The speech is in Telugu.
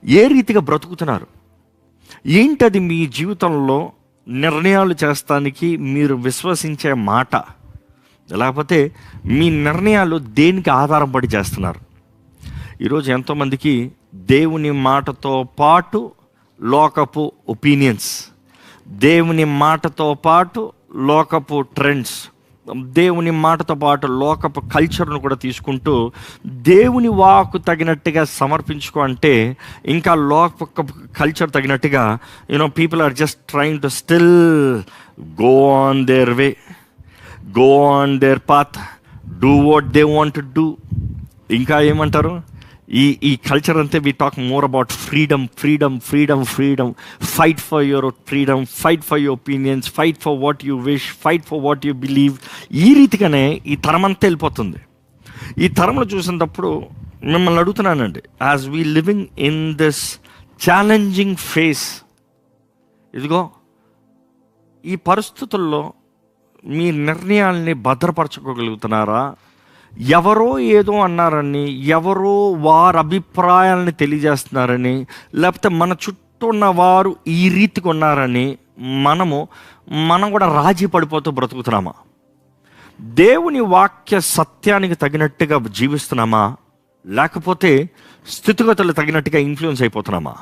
ఏ రీతిగా బ్రతుకుతున్నారు? ఏంటది మీ జీవితంలో నిర్ణయాలు చేస్తానికి మీరు విశ్వసించే మాట? లేకపోతే మీ నిర్ణయాలు దేనికి ఆధారపడి చేస్తున్నారు? ఈరోజు ఎంతోమందికి దేవుని మాటతో పాటు లోకపు ఒపీనియన్స్, దేవుని మాటతో పాటు లోకపు ట్రెండ్స్, దేవుని మాటతో పాటు లోకపు కల్చర్ను కూడా తీసుకుంటూ దేవుని వాకు తగినట్టుగా సమర్పించుకో అంటే ఇంకా లోక కల్చర్ తగినట్టుగా people are just trying to still go on their way, go on their path, do what they want to do. ఇంకా ఏమంటారు? ఈ కల్చర్ అంతే we talk more about freedom, freedom, freedom, freedom, fight for your freedom, fight for your opinions, fight for what you wish, fight for what you believe. ఈ రీతిగానే ఈ తరం అంతా వెళ్ళిపోతుంది. ఈ తరంలో చూసినప్పుడు మిమ్మల్ని అడుగుతున్నానండి, as we living in this challenging face, ఇదిగో ఈ పరిస్థితుల్లో మీ నిర్ణయాల్ని భద్రపరచుకోగలుగుతున్నారా? ఎవరో ఏదో అన్నారని, ఎవరో వారి అభిప్రాయాలని తెలియజేస్తున్నారని, లేకపోతే మన చుట్టూ ఉన్న వారు ఈ రీతికి ఉన్నారని మనం కూడా రాజీ పడిపోతూ బ్రతుకుతున్నామా? దేవుని వాక్య సత్యానికి తగినట్టుగా జీవిస్తున్నామా? లేకపోతే స్థితిగతులు తగినట్టుగా ఇన్ఫ్లుయెన్స్ అయిపోతున్నామా?